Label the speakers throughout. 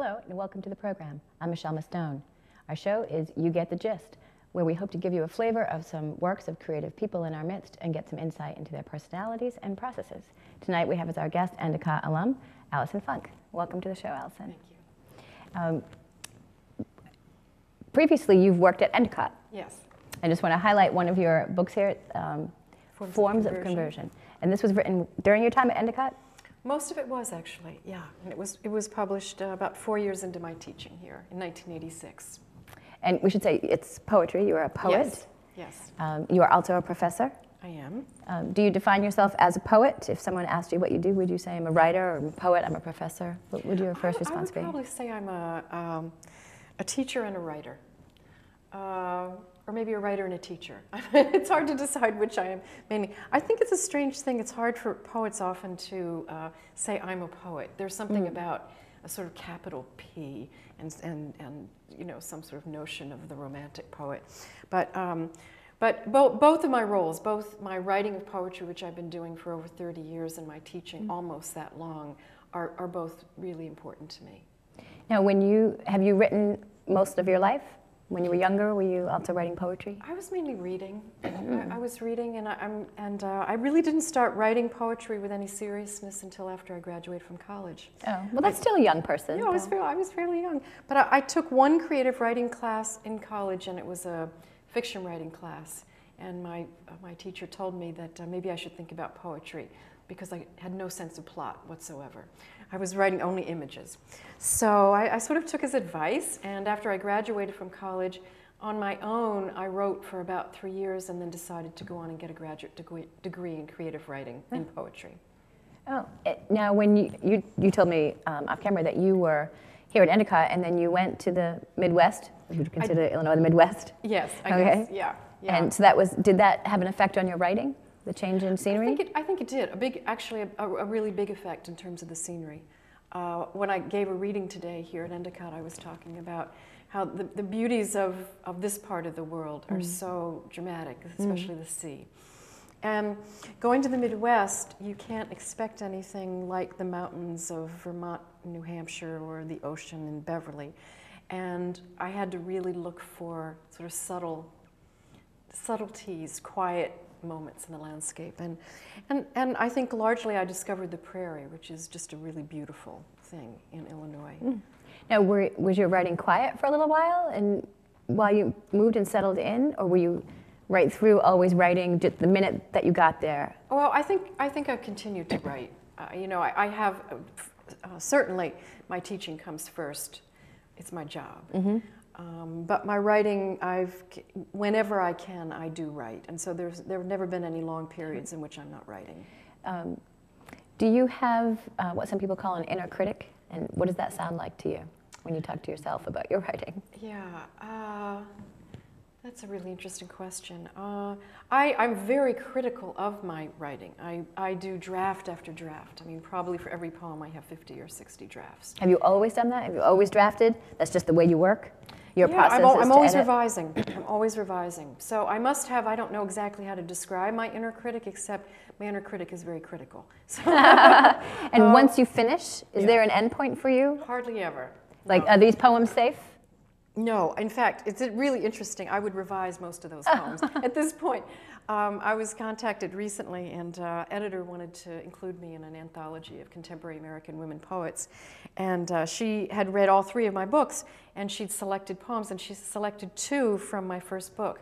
Speaker 1: Hello and welcome to the program. I'm Michelle Mastone. Our show is You Get the Gist, where we hope to give you a flavor of some works of creative people in our midst and get some insight into their personalities and processes. Tonight we have as our guest Endicott alum, Allison Funk. Welcome to the show, Allison.
Speaker 2: Thank you.
Speaker 1: Previously you've worked at Endicott.
Speaker 2: Yes.
Speaker 1: I just want to highlight one of your books here, Forms of Conversion. And this was written during your time at Endicott?
Speaker 2: Most of it was actually, yeah. And it was published about 4 years into my teaching here in 1986.
Speaker 1: And we should say it's poetry. You are a poet.
Speaker 2: Yes.
Speaker 1: You are also a professor.
Speaker 2: I am.
Speaker 1: Do you define yourself as a poet? If someone asked you what you do, would you say I'm a writer or I'm a poet, I'm a professor? What would your first response be?
Speaker 2: I would probably say I'm a teacher and a writer. Or maybe a writer and a teacher. It's hard to decide which I am mainly. I think it's a strange thing. It's hard for poets often to say I'm a poet. There's something about a sort of capital P and you know, some sort of notion of the romantic poet. But both of my roles, both my writing of poetry, which I've been doing for over 30 years, and my teaching almost that long, are both really important to me.
Speaker 1: Now, have you written most of your life? When you were younger, were you also writing poetry?
Speaker 2: I was mainly reading. I was reading, and I really didn't start writing poetry with any seriousness until after I graduated from college.
Speaker 1: Oh, well, that's still a young person.
Speaker 2: Yeah, I was fairly young. But I took one creative writing class in college, and it was a fiction writing class. And my teacher told me that maybe I should think about poetry because I had no sense of plot whatsoever. I was writing only images. So I sort of took his advice, and after I graduated from college, on my own, I wrote for about 3 years and then decided to go on and get a graduate degree in creative writing in poetry.
Speaker 1: Oh, now when you told me off camera that you were here at Endicott and then you went to the Midwest. Would you consider Illinois the Midwest?
Speaker 2: Yes, I guess, yeah.
Speaker 1: And so did that have an effect on your writing? The change in scenery?
Speaker 2: I think it did. Actually, a really big effect in terms of the scenery. When I gave a reading today here at Endicott, I was talking about how the beauties of this part of the world are so dramatic, especially the sea. And going to the Midwest, you can't expect anything like the mountains of Vermont, New Hampshire, or the ocean in Beverly. And I had to really look for sort of subtleties, quiet moments in the landscape, and I think largely I discovered the prairie, which is just a really beautiful thing in Illinois.
Speaker 1: Now, was your writing quiet for a little while, and while you moved and settled in, or were you right through always writing just the minute that you got there?
Speaker 2: Well, I think I've continued to write. You know, I have certainly my teaching comes first. It's my job. But my writing, whenever I can, I do write. And so there have never been any long periods in which I'm not writing.
Speaker 1: Do you have what some people call an inner critic? And what does that sound like to you when you talk to yourself about your writing?
Speaker 2: Yeah, that's a really interesting question. I'm very critical of my writing. I do draft after draft. I mean, probably for every poem I have 50 or 60 drafts.
Speaker 1: Have you always done that? Have you always drafted? That's just the way you work? Your process
Speaker 2: I'm always revising. I'm always revising. So I must have, I don't know exactly how to describe my inner critic, except my inner critic is very critical. So,
Speaker 1: and once you finish, is there an end point for you?
Speaker 2: Hardly ever.
Speaker 1: Like, are these poems safe?
Speaker 2: No, in fact, it's really interesting. I would revise most of those poems. At this point, I was contacted recently, and editor wanted to include me in an anthology of contemporary American women poets. And she had read all 3 of my books, and she'd selected poems, and she selected 2 from my first book.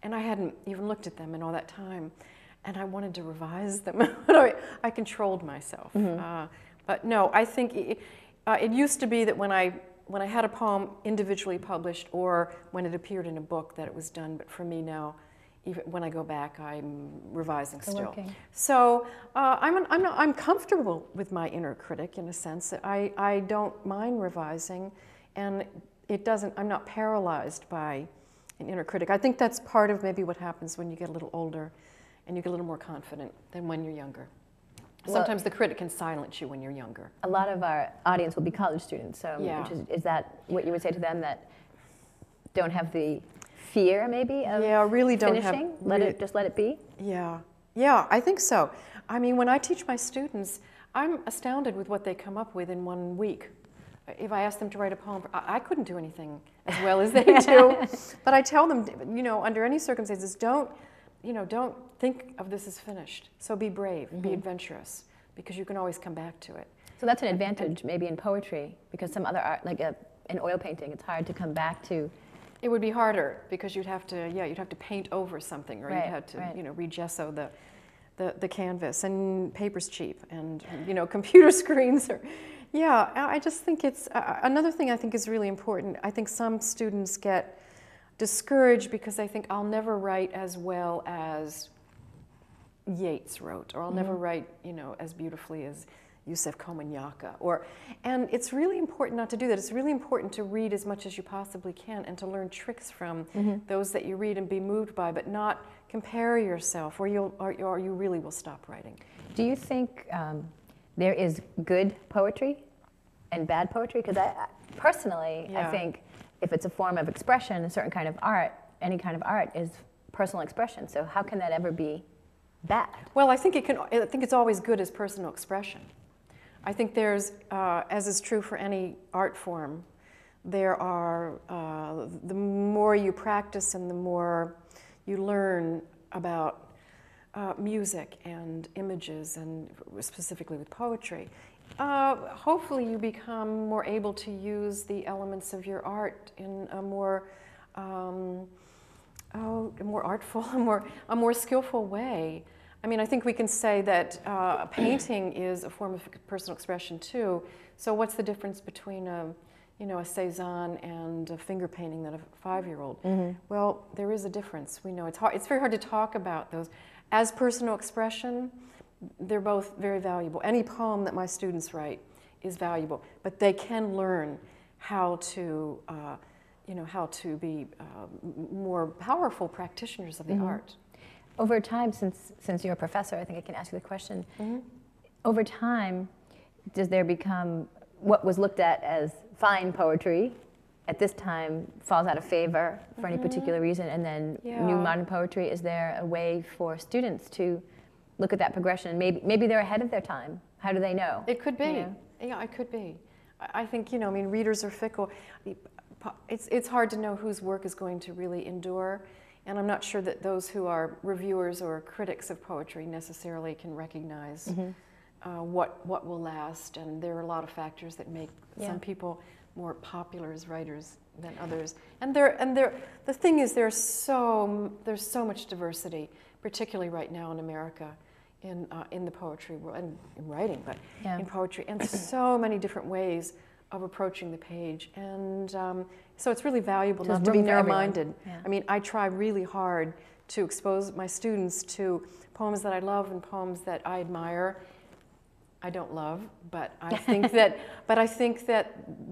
Speaker 2: And I hadn't even looked at them in all that time. And I wanted to revise them. I controlled myself. But no, I think it used to be that when I had a poem individually published or when it appeared in a book that it was done, but for me now, even when I go back, I'm revising still. So I'm comfortable with my inner critic in a sense that I don't mind revising, and I'm not paralyzed by an inner critic. I think that's part of maybe what happens when you get a little older and you get a little more confident than when you're younger. Sometimes the critic can silence you when you're younger. A
Speaker 1: lot of our audience will be college students, so is that what you would say to them, that don't have the fear maybe of
Speaker 2: really don't
Speaker 1: finishing? Just let it be?
Speaker 2: Yeah, I think so. I mean, when I teach my students, I'm astounded with what they come up with in 1 week. if I ask them to write a poem, I couldn't do anything as well as they do. But I tell them, under any circumstances, don't think of this as finished. So be brave, be adventurous, because you can always come back to it.
Speaker 1: So that's an advantage maybe in poetry, because some other art, like in oil painting, it's hard to come back to.
Speaker 2: It would be harder because you'd have to paint over something, or you'd have to, re-gesso the canvas, and paper's cheap, and computer screens are. Yeah, I just think it's another thing I think is really important. I think some students get discouraged because they think I'll never write as well as Yeats wrote, or I'll never write as beautifully as Yusef Komunyakaa, and it's really important not to do that. It's really important to read as much as you possibly can and to learn tricks from those that you read and be moved by, but not compare yourself, or you really will stop writing.
Speaker 1: Do you think there is good poetry and bad poetry? Because I personally, I think if it's a form of expression, a certain kind of art, any kind of art is personal expression. So how can that ever be bad?
Speaker 2: Well, I think it's always good as personal expression. I think there's, as is true for any art form, there are, the more you practice and the more you learn about music and images, and specifically with poetry, hopefully you become more able to use the elements of your art in a more artful, a more skillful way. I mean, I think we can say that painting is a form of personal expression too. So what's the difference between a Cézanne and a finger painting that a 5-year-old? Well, there is a difference. We know it's hard. It's very hard to talk about those. As personal expression, they're both very valuable. Any poem that my students write is valuable, but they can learn how to, be more powerful practitioners of the art.
Speaker 1: Over time, since you're a professor, I think I can ask you the question. Over time, does there become what was looked at as fine poetry at this time falls out of favor for any particular reason, and then new modern poetry? Is there a way for students to look at that progression? Maybe they're ahead of their time. How do they know?
Speaker 2: It could be. Yeah, it could be. I think, readers are fickle. It's hard to know whose work is going to really endure. And I'm not sure that those who are reviewers or critics of poetry necessarily can recognize what will last. And there are a lot of factors that make some people more popular as writers than others. And the thing is, there's so much diversity, particularly right now in America, in the poetry world, and in writing, but in poetry, and so many different ways of approaching the page. And so it's really valuable not to be narrow-minded. I mean, I try really hard to expose my students to poems that I love and poems that I admire. I don't love, but I think that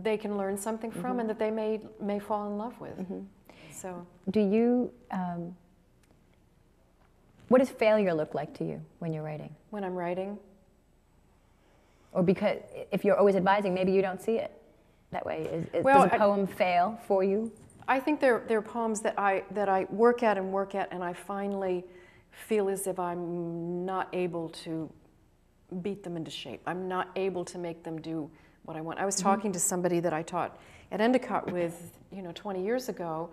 Speaker 2: they can learn something from, and that they may fall in love with. So,
Speaker 1: do you? What does failure look like to you when you're writing?
Speaker 2: When I'm writing?
Speaker 1: Or because if you're always advising, maybe you don't see it that way. Does a poem fail for you?
Speaker 2: I think there are poems that I work at, and I finally feel as if I'm not able to beat them into shape. I'm not able to make them do what I want. I was talking to somebody that I taught at Endicott with 20 years ago,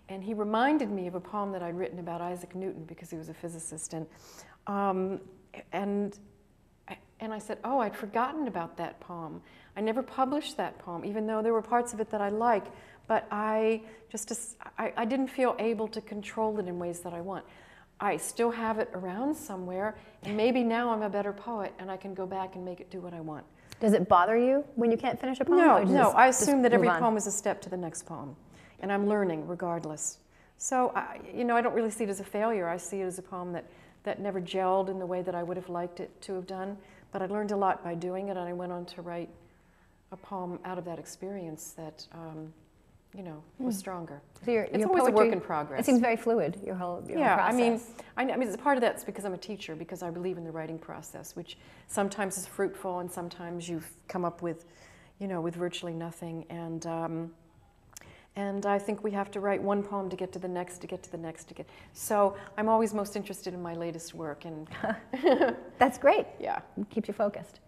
Speaker 2: and he reminded me of a poem that I'd written about Isaac Newton, because he was a physicist, and I said, oh, I'd forgotten about that poem. I never published that poem, even though there were parts of it that I like, but I didn't feel able to control it in ways that I want. I still have it around somewhere, and maybe now I'm a better poet and I can go back and make it do what I want.
Speaker 1: Does it bother you when you can't finish a poem?
Speaker 2: No, I assume that every poem is a step to the next poem, and I'm learning regardless. So, I don't really see it as a failure. I see it as a poem that never gelled in the way that I would have liked it to have done, but I learned a lot by doing it, and I went on to write a poem out of that experience that was stronger. So it's always a work in progress.
Speaker 1: It seems very fluid, your whole process.
Speaker 2: I mean, part of that's because I'm a teacher, because I believe in the writing process, which sometimes is fruitful, and sometimes you've come up with, with virtually nothing. And I think we have to write one poem to get to the next, to get to the next, So I'm always most interested in my latest work. And
Speaker 1: that's great.
Speaker 2: Yeah.
Speaker 1: It keeps you focused.